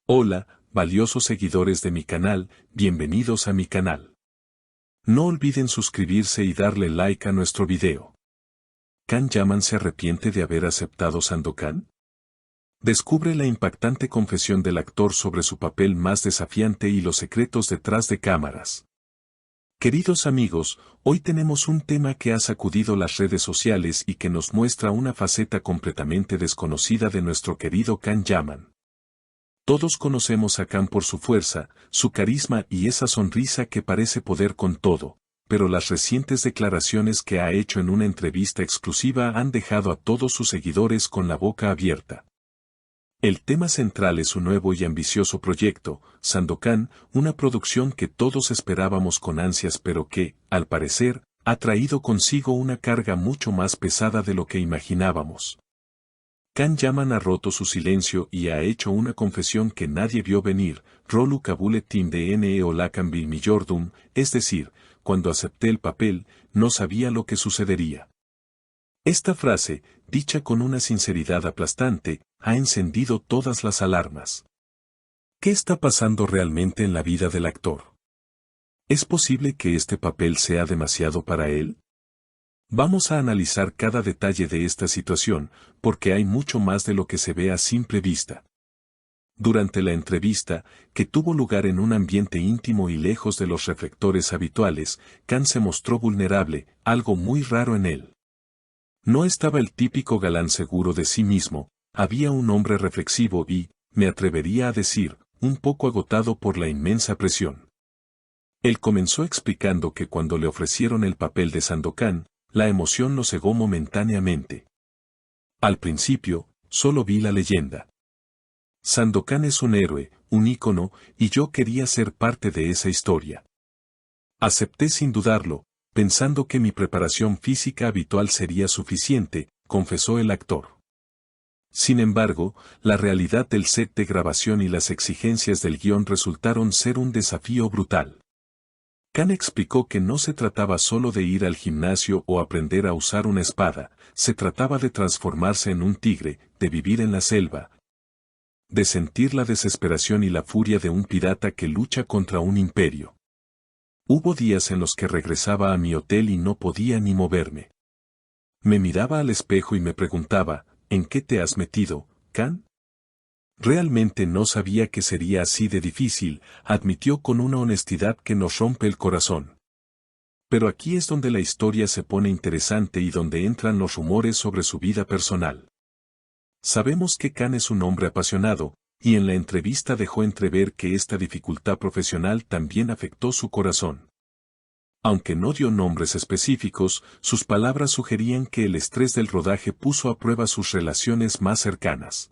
Hola, valiosos seguidores de mi canal, bienvenidos a mi canal. No olviden suscribirse y darle like a nuestro video. ¿Can Yaman se arrepiente de haber aceptado Sandokan? Descubre la impactante confesión del actor sobre su papel más desafiante y los secretos detrás de cámaras. Queridos amigos, hoy tenemos un tema que ha sacudido las redes sociales y que nos muestra una faceta completamente desconocida de nuestro querido Can Yaman. Todos conocemos a Can por su fuerza, su carisma y esa sonrisa que parece poder con todo, pero las recientes declaraciones que ha hecho en una entrevista exclusiva han dejado a todos sus seguidores con la boca abierta. El tema central es su nuevo y ambicioso proyecto, Sandokan, una producción que todos esperábamos con ansias pero que, al parecer, ha traído consigo una carga mucho más pesada de lo que imaginábamos. Can Yaman ha roto su silencio y ha hecho una confesión que nadie vio venir, Rolu Kabuletim de Ne Olakan Millordum, es decir, cuando acepté el papel, no sabía lo que sucedería. Esta frase, dicha con una sinceridad aplastante, ha encendido todas las alarmas. ¿Qué está pasando realmente en la vida del actor? ¿Es posible que este papel sea demasiado para él? Vamos a analizar cada detalle de esta situación, porque hay mucho más de lo que se ve a simple vista. Durante la entrevista, que tuvo lugar en un ambiente íntimo y lejos de los reflectores habituales, Can se mostró vulnerable, algo muy raro en él. No estaba el típico galán seguro de sí mismo, había un hombre reflexivo y, me atrevería a decir, un poco agotado por la inmensa presión. Él comenzó explicando que cuando le ofrecieron el papel de Sandokan, la emoción lo cegó momentáneamente. Al principio, solo vi la leyenda. Sandokan es un héroe, un ícono, y yo quería ser parte de esa historia. Acepté sin dudarlo, pensando que mi preparación física habitual sería suficiente, confesó el actor. Sin embargo, la realidad del set de grabación y las exigencias del guión resultaron ser un desafío brutal. Can explicó que no se trataba solo de ir al gimnasio o aprender a usar una espada, se trataba de transformarse en un tigre, de vivir en la selva, de sentir la desesperación y la furia de un pirata que lucha contra un imperio. Hubo días en los que regresaba a mi hotel y no podía ni moverme. Me miraba al espejo y me preguntaba, ¿en qué te has metido, Can? Realmente no sabía que sería así de difícil, admitió con una honestidad que nos rompe el corazón. Pero aquí es donde la historia se pone interesante y donde entran los rumores sobre su vida personal. Sabemos que Can es un hombre apasionado, y en la entrevista dejó entrever que esta dificultad profesional también afectó su corazón. Aunque no dio nombres específicos, sus palabras sugerían que el estrés del rodaje puso a prueba sus relaciones más cercanas.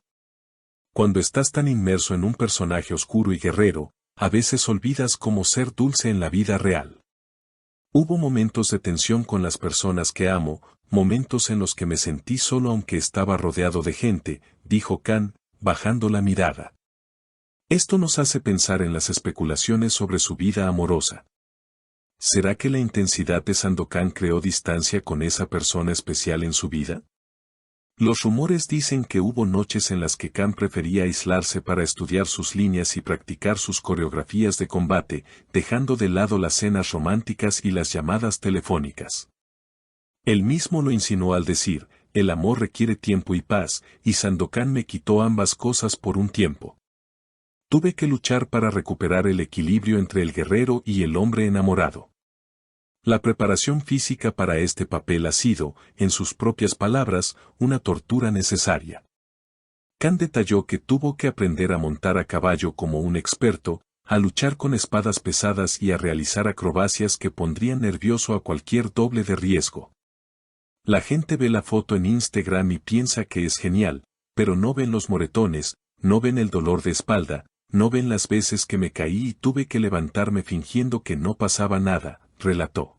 Cuando estás tan inmerso en un personaje oscuro y guerrero, a veces olvidas cómo ser dulce en la vida real. Hubo momentos de tensión con las personas que amo, momentos en los que me sentí solo aunque estaba rodeado de gente, dijo Can, bajando la mirada. Esto nos hace pensar en las especulaciones sobre su vida amorosa. ¿Será que la intensidad de Sandokan creó distancia con esa persona especial en su vida? Los rumores dicen que hubo noches en las que Can prefería aislarse para estudiar sus líneas y practicar sus coreografías de combate, dejando de lado las cenas románticas y las llamadas telefónicas. Él mismo lo insinuó al decir, el amor requiere tiempo y paz, y Sandokan me quitó ambas cosas por un tiempo. Tuve que luchar para recuperar el equilibrio entre el guerrero y el hombre enamorado. La preparación física para este papel ha sido, en sus propias palabras, una tortura necesaria. Can detalló que tuvo que aprender a montar a caballo como un experto, a luchar con espadas pesadas y a realizar acrobacias que pondrían nervioso a cualquier doble de riesgo. La gente ve la foto en Instagram y piensa que es genial, pero no ven los moretones, no ven el dolor de espalda, no ven las veces que me caí y tuve que levantarme fingiendo que no pasaba nada, relató.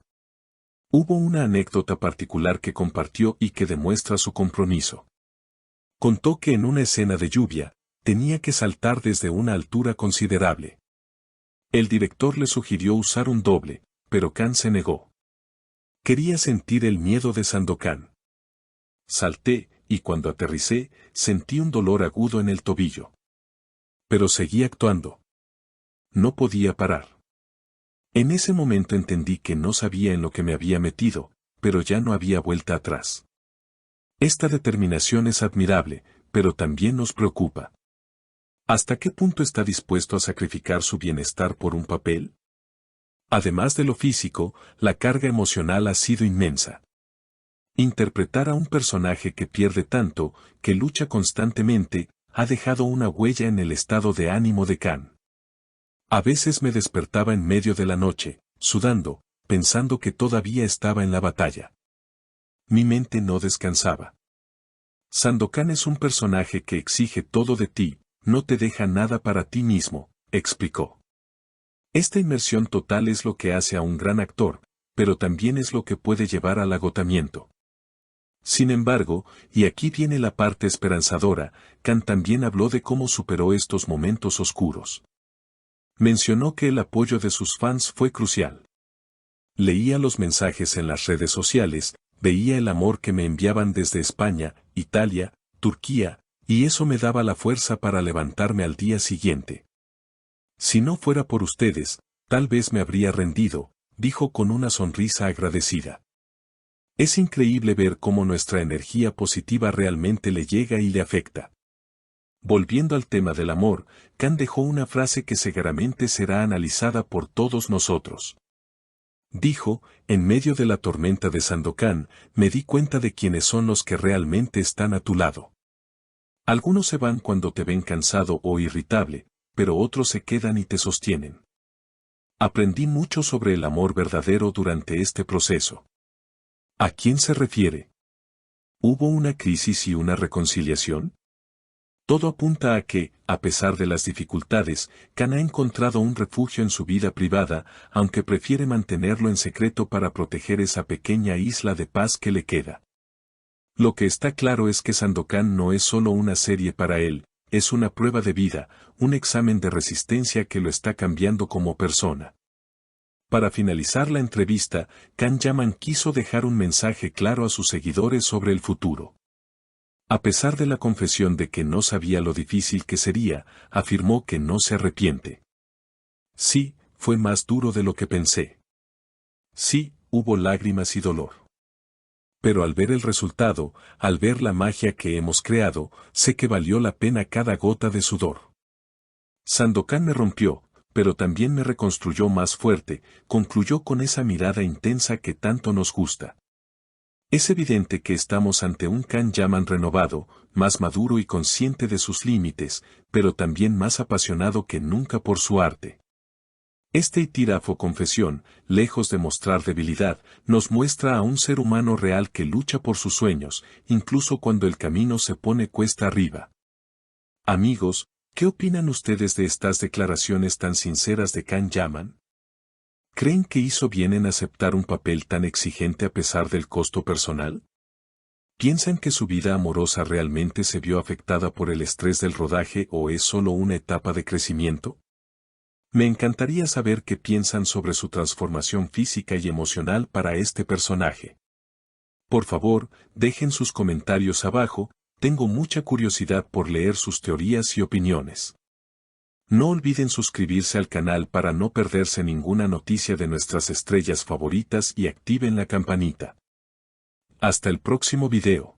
Hubo una anécdota particular que compartió y que demuestra su compromiso. Contó que en una escena de lluvia, tenía que saltar desde una altura considerable. El director le sugirió usar un doble, pero Can se negó. Quería sentir el miedo de Sandokan. Salté, y cuando aterricé, sentí un dolor agudo en el tobillo. Pero seguí actuando. No podía parar. En ese momento entendí que no sabía en lo que me había metido, pero ya no había vuelta atrás. Esta determinación es admirable, pero también nos preocupa. ¿Hasta qué punto está dispuesto a sacrificar su bienestar por un papel? Además de lo físico, la carga emocional ha sido inmensa. Interpretar a un personaje que pierde tanto, que lucha constantemente, ha dejado una huella en el estado de ánimo de Can. A veces me despertaba en medio de la noche, sudando, pensando que todavía estaba en la batalla. Mi mente no descansaba. Sandokan es un personaje que exige todo de ti, no te deja nada para ti mismo, explicó. Esta inmersión total es lo que hace a un gran actor, pero también es lo que puede llevar al agotamiento. Sin embargo, y aquí viene la parte esperanzadora, Can también habló de cómo superó estos momentos oscuros. Mencionó que el apoyo de sus fans fue crucial. Leía los mensajes en las redes sociales, veía el amor que me enviaban desde España, Italia, Turquía, y eso me daba la fuerza para levantarme al día siguiente. Si no fuera por ustedes, tal vez me habría rendido, dijo con una sonrisa agradecida. Es increíble ver cómo nuestra energía positiva realmente le llega y le afecta. Volviendo al tema del amor, Can dejó una frase que seguramente será analizada por todos nosotros. Dijo, en medio de la tormenta de Sandokan, me di cuenta de quiénes son los que realmente están a tu lado. Algunos se van cuando te ven cansado o irritable, pero otros se quedan y te sostienen. Aprendí mucho sobre el amor verdadero durante este proceso. ¿A quién se refiere? ¿Hubo una crisis y una reconciliación? Todo apunta a que, a pesar de las dificultades, Can ha encontrado un refugio en su vida privada, aunque prefiere mantenerlo en secreto para proteger esa pequeña isla de paz que le queda. Lo que está claro es que Sandokan no es solo una serie para él, es una prueba de vida, un examen de resistencia que lo está cambiando como persona. Para finalizar la entrevista, Can Yaman quiso dejar un mensaje claro a sus seguidores sobre el futuro. A pesar de la confesión de que no sabía lo difícil que sería, afirmó que no se arrepiente. Sí, fue más duro de lo que pensé. Sí, hubo lágrimas y dolor. Pero al ver el resultado, al ver la magia que hemos creado, sé que valió la pena cada gota de sudor. Sandokan me rompió, pero también me reconstruyó más fuerte, concluyó con esa mirada intensa que tanto nos gusta. Es evidente que estamos ante un Can Yaman renovado, más maduro y consciente de sus límites, pero también más apasionado que nunca por su arte. Este itirafo confesión, lejos de mostrar debilidad, nos muestra a un ser humano real que lucha por sus sueños, incluso cuando el camino se pone cuesta arriba. Amigos, ¿qué opinan ustedes de estas declaraciones tan sinceras de Can Yaman? ¿Creen que hizo bien en aceptar un papel tan exigente a pesar del costo personal? ¿Piensan que su vida amorosa realmente se vio afectada por el estrés del rodaje o es solo una etapa de crecimiento? Me encantaría saber qué piensan sobre su transformación física y emocional para este personaje. Por favor, dejen sus comentarios abajo, tengo mucha curiosidad por leer sus teorías y opiniones. No olviden suscribirse al canal para no perderse ninguna noticia de nuestras estrellas favoritas y activen la campanita. Hasta el próximo video.